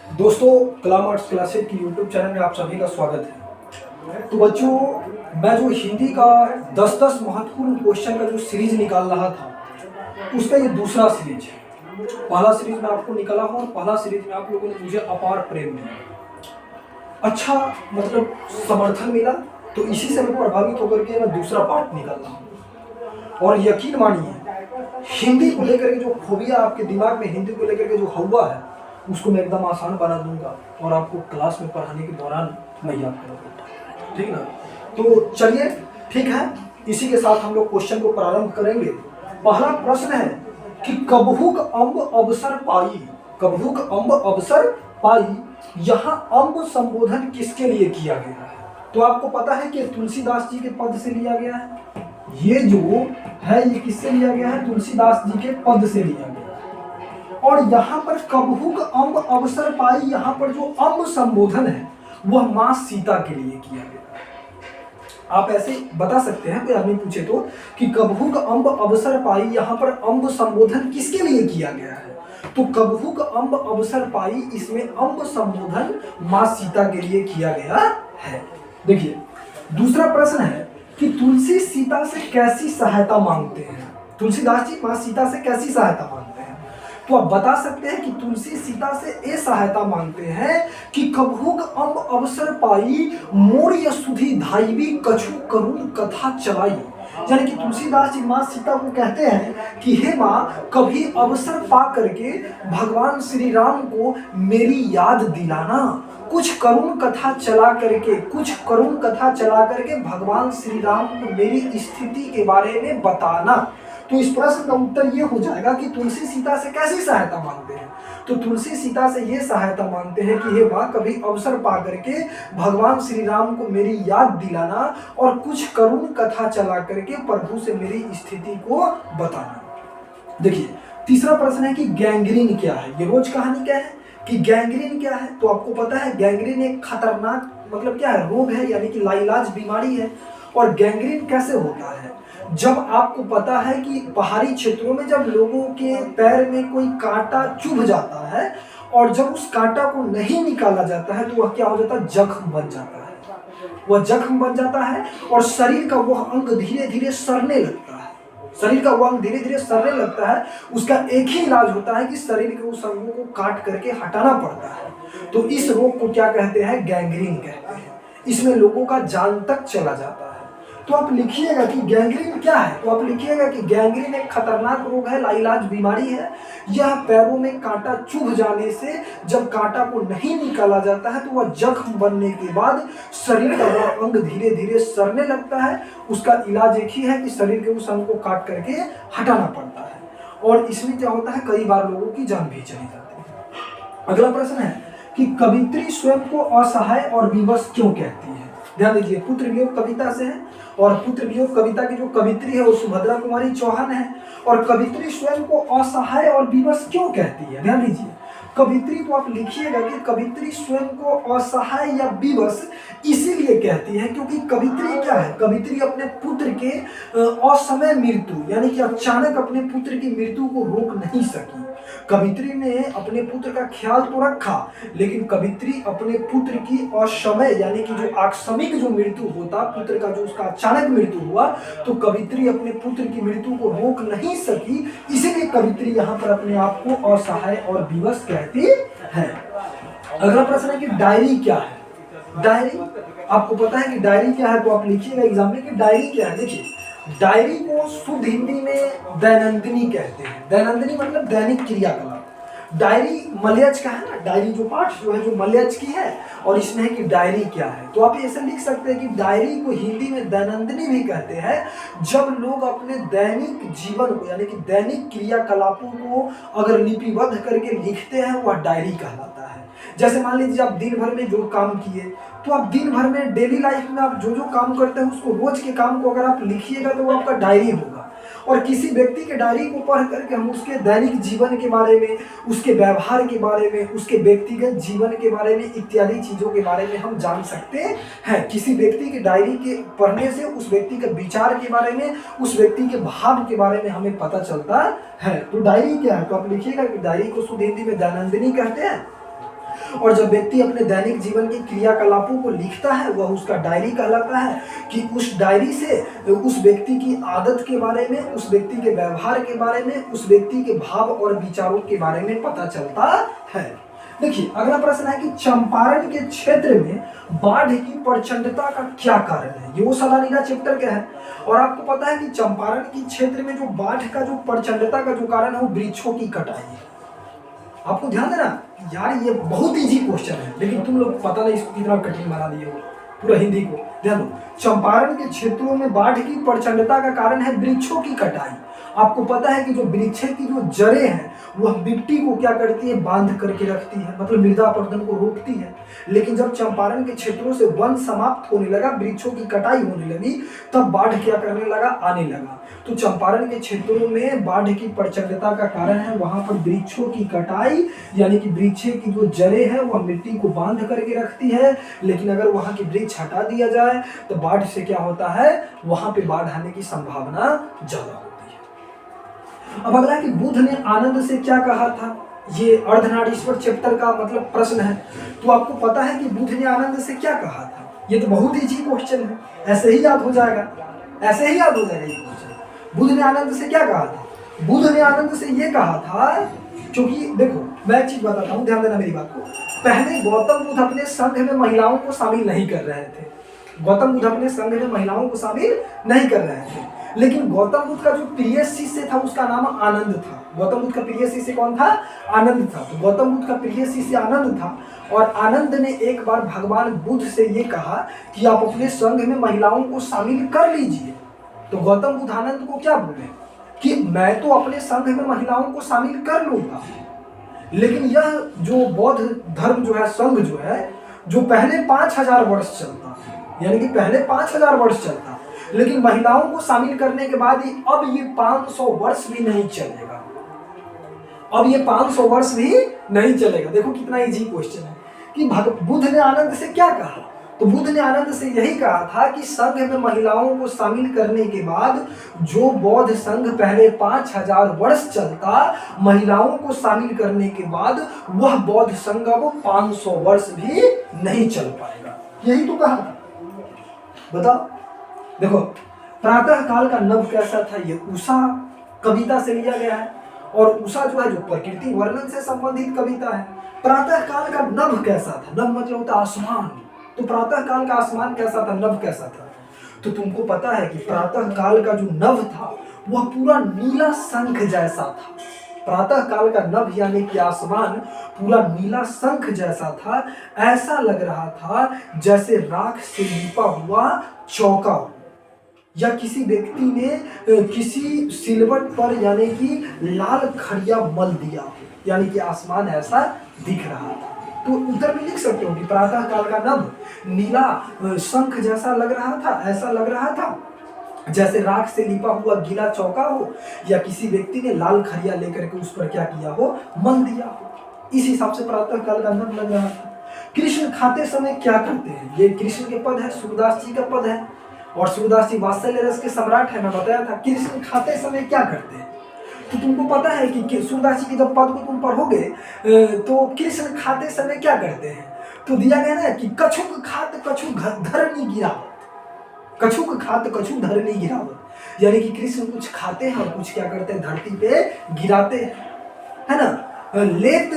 दोस्तों, कलाम arts classes की YouTube channel में आप सभी का स्वागत है। तो बच्चों, मैं जो हिंदी का 10-10 महत्वपूर्ण क्वेश्चन का जो सीरीज निकाल रहा था, उसका ये दूसरा सीरीज है। पहला सीरीज में आपको निकाला हूँ और पहला सीरीज में आप लोगों ने मुझे अपार प्रेम दिया, अच्छा मतलब समर्थन मिला, तो इसी से मैं प्रभावित होकर के मैं दूसरा पार्ट निकाल रहा हूँ। और यकीन मानिए, हिंदी को लेकर के जो फोबिया आपके दिमाग में हिंदी को लेकर के जो हुआ है, उसको मैं एकदम आसान बना दूंगा और आपको क्लास में पढ़ाने के दौरान मैं याद करूँगा, ठीक ना। तो चलिए, ठीक है, इसी के साथ हम लोग क्वेश्चन को प्रारंभ करेंगे। पहला प्रश्न है कि कबहुक अम्ब अवसर पाई, कबहुक अम्ब अवसर पाई, यहाँ अम्ब संबोधन किसके लिए किया गया है? तो आपको पता है कि तुलसीदास जी के पद से लिया गया है। ये जो है ये किससे लिया गया है? तुलसीदास जी के पद से लिया गया है। और यहाँ पर कबहुक अम्ब अवसर पाई, यहाँ पर जो अम्ब संबोधन है वह माँ सीता के लिए किया गया है। आप ऐसे बता सकते हैं, कोई आदमी पूछे तो, कि कबहुक अम्ब अवसर पाई, यहाँ पर अम्ब संबोधन किसके लिए किया गया है? तो कबहुक अम्ब अवसर पाई, इसमें अम्ब संबोधन माँ सीता के लिए किया गया है। देखिए, दूसरा प्रश्न है कि तुलसी सीता से कैसी सहायता मांगते हैं? तुलसीदास जी माँ सीता से कैसी सहायता मांगते हैं? तो आप बता सकते हैं कि तुलसी सीता से ये सहायता मांगते हैं कि कबहुक अम्ब अवसर पाई, मोर यशुधि धाइबी कछु करुण कथा चलाई। यानी कि तुलसीदास जी माँ सीता को कहते हैं कि हे माँ, कभी अवसर पा करके भगवान श्री राम को मेरी याद दिलाना, कुछ करुण कथा चला करके, कुछ करुण कथा चला करके भगवान श्री राम को मेरी स्थिति के बारे में बताना। तो इस प्रश्न का उत्तर ये हो जाएगा कि तुलसी सीता से कैसी सहायता मांगते हैं? तो तुलसी सीता से ये सहायता मांगते हैं कि हे माँ, कभी अवसर पा करके भगवान श्री राम को मेरी याद दिलाना और कुछ करुण कथा चला करके प्रभु से मेरी स्थिति को बताना। देखिए, तीसरा प्रश्न है कि गैंग्रीन क्या है? ये रोज कहानी क्या है कि गैंग्रीन क्या है? तो आपको पता है गैंग्रीन एक खतरनाक मतलब क्या है? रोग है, यानी कि लाइलाज बीमारी है। और गैंग्रीन कैसे होता है? जब आपको पता है कि पहाड़ी क्षेत्रों में जब लोगों के पैर में कोई कांटा चुभ जाता है और जब उस कांटा को नहीं निकाला जाता है तो वह क्या हो जाता है? जख्म बन जाता है। वह जख्म बन जाता है और शरीर का वह अंग धीरे धीरे सड़ने लगता है। शरीर का वह अंग धीरे धीरे सड़ने लगता है। उसका एक ही इलाज होता है कि शरीर के उस अंगों को काट करके हटाना पड़ता है। तो इस रोग को क्या कहते हैं? गैंग्रीन कहते हैं। इसमें लोगों का जान तक चला जाता है। तो आप लिखिएगा कि गैंग्रीन क्या है? तो आप लिखिएगा कि गैंग्रीन एक खतरनाक रोग है, लाइलाज बीमारी है। यह पैरों में कांटा चुभ जाने से जब कांटा को नहीं निकाला जाता है तो वह जख्म बनने के बाद शरीर का वह अंग धीरे धीरे सड़ने लगता है। उसका इलाज एक ही है कि शरीर के उस अंग को काट करके हटाना पड़ता है। और इसमें क्या होता है? कई बार लोगों की जान भी चली जाती है। अगला प्रश्न है कि कवित्री स्वयं को असहाय और विवश क्यों कहती है? ध्यान दीजिए, पुत्र वियोग कविता से है और पुत्र वियोग कविता की जो कवित्री है वो सुभद्रा कुमारी चौहान है। और कवित्री स्वयं को असहाय और विवश क्यों कहती है? ध्यान दीजिए, कवित्री, तो आप लिखिएगा कि कवित्री स्वयं को असहाय या विवश इसीलिए कहती है क्योंकि कवित्री क्या है? कवित्री अपने पुत्र के असमय मृत्यु, यानी कि अचानक अपने पुत्र की मृत्यु को रोक नहीं सकी। कवित्री ने अपने पुत्र का ख्याल तो रखा, लेकिन कवित्री अपने पुत्र की असमय यानी कि जो आकस्मिक जो मृत्यु होता, पुत्र का जो उसका अचानक मृत्यु हुआ, तो कवित्री अपने पुत्र की मृत्यु को रोक नहीं सकी। इसीलिए कवित्री यहाँ पर अपने आप को असहाय और विवश कहती है। अगला प्रश्न है कि डायरी क्या है? डायरी, आपको पता है कि डायरी क्या है? तो आप लिखिएगा एग्जाम में कि डायरी क्या है। देखिए, डायरी को शुद्ध हिंदी में दैनंदिनी कहते हैं। दैनंदिनी मतलब दैनिक क्रियाकलाप। डायरी मलयज का है ना, डायरी जो पाठ जो है जो मलयज की है। और इसमें है कि डायरी क्या है? तो आप ऐसे लिख सकते हैं कि डायरी को हिंदी में दैनंदिनी भी कहते हैं। जब लोग अपने दैनिक जीवन को यानी कि दैनिक क्रियाकलापों को अगर लिपिबद्ध करके लिखते हैं, वह डायरी कहलाता है। जैसे मान लीजिए आप दिन भर में जो काम किए, तो आप दिन भर में डेली लाइफ में आप जो जो काम करते हैं उसको, रोज के काम को अगर आप लिखिएगा तो वो आपका डायरी होगा। और किसी व्यक्ति के डायरी को पढ़ करके हम उसके दैनिक जीवन के बारे में, उसके व्यवहार के बारे में, उसके व्यक्तिगत जीवन के बारे में, इत्यादि चीज़ों के बारे में हम जान सकते हैं। किसी व्यक्ति की डायरी के पढ़ने से उस व्यक्ति के विचार के बारे में, उस व्यक्ति के भाव के बारे में हमें पता चलता है। तो डायरी क्या है? तो आप लिखिएगा कि डायरी को शुद्ध हिंदी में दैनंदिनी कहते हैं। और जब व्यक्ति अपने दैनिक जीवन के क्रियाकलापों को लिखता है वह उसका डायरी कहलाता है, कि उस डायरी से उस व्यक्ति की आदत के बारे में, उस व्यक्ति के व्यवहार के बारे में, उस व्यक्ति के भाव और विचारों के बारे में पता चलता है। देखिए अगला प्रश्न है कि चंपारण के क्षेत्र में बाढ़ की प्रचंडता का क्या कारण है। ये वो सलानीरा चैप्टर का है और आपको पता है कि चंपारण के क्षेत्र में जो बाढ़ का जो प्रचंडता का जो कारण है वो वृक्षों की कटाई है। आपको ध्यान देना यार, ये बहुत इजी क्वेश्चन है लेकिन तुम लोग पता नहीं इसको कितना कठिन बना दिए हो पूरा हिंदी को। ध्यान दो, चंपारण के क्षेत्रों में बाढ़ की प्रचंडता का कारण है वृक्षों की कटाई। आपको पता है कि जो वृक्ष की जो जड़ें हैं वह मिट्टी को क्या करती है, बांध करके रखती है, मतलब मृदा अपरदन को रोकती है। लेकिन जब चंपारण के क्षेत्रों से वन समाप्त होने लगा, वृक्षों की कटाई होने लगी, तब बाढ़ क्या करने लगा, आने लगा। तो चंपारण के क्षेत्रों में बाढ़ की प्रचंडता का कारण है वहां पर वृक्षों की कटाई, यानी कि वृक्ष की जो जड़ें है वह मिट्टी को बांध करके रखती है। लेकिन अगर वहां की वृक्ष हटा दिया जाए तो बाढ़ से क्या होता है, वहां पे बाढ़ आने की संभावना ज्यादा होती है। अब अगला कि बुद्ध ने आनंद से क्या कहा था, ये अर्धनारीश्वर चैप्टर का मतलब प्रश्न है। तो आपको पता है कि बुद्ध ने आनंद से क्या कहा था। ये तो बहुत इजी क्वेश्चन है, ऐसे ही याद हो जाएगा, ऐसे ही याद हो जाएगा ये क्वेश्चन। बुद्ध ने आनंद से क्या कहा था, बुद्ध ने आनंद से ये कहा था, क्योंकि देखो मैं एक चीज बताता हूँ, ध्यान देना मेरी बात को। पहले गौतम बुद्ध अपने संघ में महिलाओं को शामिल नहीं कर रहे थे, गौतम बुद्ध अपने संघ में महिलाओं को शामिल नहीं कर रहे थे। लेकिन गौतम बुद्ध का जो प्रिय शिष्य था उसका नाम आनंद था। गौतम बुद्ध का प्रिय शिष्य कौन था, आनंद था। तो गौतम बुद्ध का प्रिय शिष्य आनंद था और आनंद ने एक बार भगवान बुद्ध से ये कहा कि आप अपने संघ में महिलाओं को शामिल कर लीजिए। तो गौतम बुद्ध आनंद को क्या बोले कि मैं तो अपने संघ में महिलाओं को शामिल कर लूंगा, लेकिन यह जो बौद्ध धर्म जो है, संघ जो है, जो पहले 5000 वर्ष चलता, यानी कि पहले 5000 वर्ष चलता, लेकिन महिलाओं को शामिल करने के बाद अब ये 500 वर्ष भी नहीं चलेगा, अब ये 500 वर्ष भी नहीं चलेगा। देखो कितना इजी क्वेश्चन है कि बुद्ध ने आनंद से क्या कहा। तो बुद्ध ने आनंद से यही कहा था कि संघ में महिलाओं को शामिल करने के बाद जो बौद्ध संघ पहले 5000 वर्ष चलता, महिलाओं को शामिल करने के बाद वह बौद्ध संघ अब 500 वर्ष भी नहीं चल पाएगा। यही तो कहा था। बताओ, देखो प्रातः काल का नभ कैसा था, ये उषा कविता से लिया गया है और उषा जो है जो प्रकृति वर्णन से संबंधित कविता है। प्रातः काल का नभ कैसा था, नभ मतलब होता आसमान। तो प्रातः काल का आसमान कैसा था, नभ कैसा था। तो तुमको पता है कि प्रातः काल का जो नभ था वह पूरा नीला शंख जैसा था। प्रातः काल का नभ यानी कि आसमान पूरा नीला शंख जैसा था। ऐसा लग रहा था जैसे राख से लिपा हुआ चौका हो, या किसी व्यक्ति ने किसी सिलवट पर यानी कि लाल खड़िया मल दिया, यानी कि आसमान ऐसा दिख रहा था। तो उत्तर में लिख सकते हो कि प्रातः काल का नभ नीला शंख जैसा लग रहा था, ऐसा लग रहा था जैसे राख से लिपा हुआ गीला चौका हो, या किसी व्यक्ति ने लाल खड़िया लेकर के उस पर क्या किया हो, मल दिया हो। इस हिसाब से प्रातः काल का नभ लग रहा था। कृष्ण खाते समय क्या करते हैं, ये कृष्ण के पद है, सूरदास जी का पद है और सूरदास जी वात्सल्य रस के सम्राट है। मैं बताया था कृष्ण खाते समय क्या करते हैं। तो तुमको पता है कि सूरदास जी के जब पद को तुम पढ़ोगे तो कृष्ण खाते समय क्या करते हैं। तो दिया गया ना कि कछुक खात कछु धरनी गिरावत, कछुक खात कछु धरनी गिरावत, यानी कि कृष्ण कुछ खाते हैं और कुछ क्या करते हैं, धरती पे गिराते हैं, है ना। लेत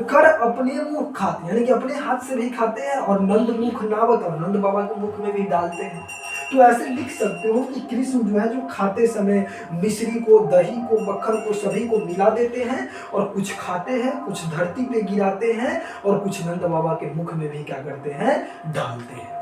कर अपने मुख खाते, यानी कि अपने हाथ से भी खाते हैं, और नंद मुख नावत, और नंद बाबा के मुख में भी डालते हैं। तो ऐसे लिख सकते हो कि कृष्ण जो है जो खाते समय मिश्री को, दही को, मक्खन को सभी को मिला देते हैं और कुछ खाते हैं, कुछ धरती पे गिराते हैं और कुछ नंद बाबा के मुख में भी क्या करते हैं, डालते हैं।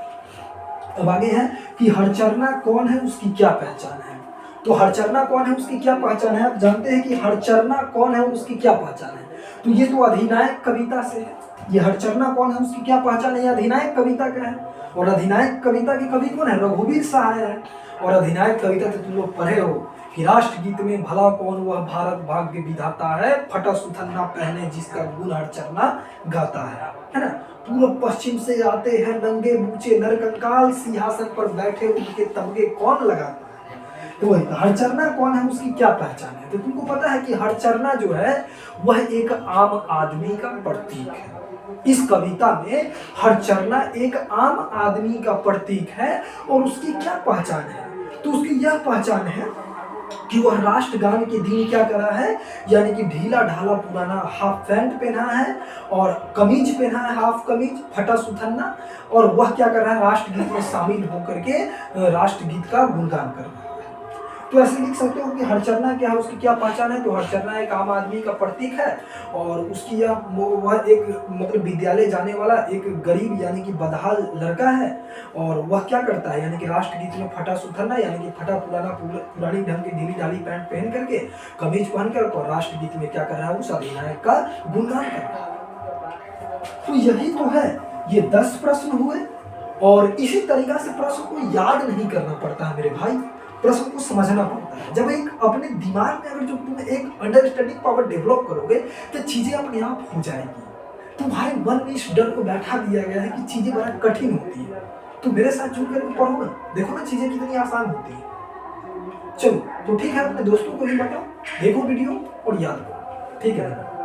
अब आगे है कि हरचरना कौन है, उसकी क्या पहचान है। तो हरचरना कौन है, उसकी क्या पहचान है। आप जानते हैं कि हरचरना कौन है, उसकी क्या पहचान है। तो ये तो अधिनायक कविता से है। ये हरचरना कौन है, उसकी क्या पहचान है, ये अधिनायक कविता का है। और अधिनायक कविता के कवि कौन है, रघुवीर सहाय है। और अधिनायक कविता तो तुम लोग पढ़े हो कि राष्ट्रगीत में भला कौन वह भारत भाग्य विधाता है, फटा सुथन्ना पहने जिसका गुण हरचरना गाता है ना। पूर्व पश्चिम से आते हैं नंगे बूचे नर कंकाल, सिंहासन पर बैठे उनके तमगे कौन लगाता है। तो वही हरचरना कौन है, उसकी क्या पहचान है। तो तुमको पता है कि हरचरना जो है वह एक आम आदमी का प्रतीक है। इस कविता में हरचरना एक आम आदमी का प्रतीक है और उसकी क्या पहचान है? तो उसकी यह पहचान है कि वह राष्ट्रगान के दिन क्या कर रहा है, यानी कि ढीला ढाला पुराना हाफ पैंट पहना है और कमीज पहना है, हाफ कमीज फटा सुथन्ना, और वह क्या कर रहा है, राष्ट्रगीत में शामिल होकर के राष्ट्रगीत का गुणगान कर रहा है। तो ऐसे लिख सकते हो कि हरचरना क्या है, उसकी क्या पहचान है? तो हरचरना एक आम आदमी का प्रतीक है और उसकी यह वह एक मतलब विद्यालय जाने वाला एक गरीब यानी कि बदहाल लड़का है और वह क्या करता है, यानी कि राष्ट्रगीत में फटा सुथरना यानी कि फटा पुराना पुरानी ढंग की ढीली ढाली पैंट पहन करके कमीज पहन कर और राष्ट्रगीत में क्या कर रहा है, उस अधिनायक का गुणगान कर रहा है। तो यही तो है, ये 10 प्रश्न हुए और इसी तरीका से प्रश्न को याद नहीं करना पड़ता है मेरे भाई, प्रश्न को समझना पड़ता है। जब एक अपने दिमाग में अगर जो तुम एक अंडरस्टैंडिंग पावर डेवलप करोगे तो चीजें अपने आप हो जाएगी। तुम्हारे मन में इस डर को बैठा दिया गया है कि चीजें बड़ा कठिन होती है, तो मेरे साथ जुड़ कर पढ़ो ना, देखो ना चीजें कितनी आसान होती है। चलो तो ठीक है, अपने दोस्तों को भी बताओ, देखो वीडियो और याद करो, ठीक है।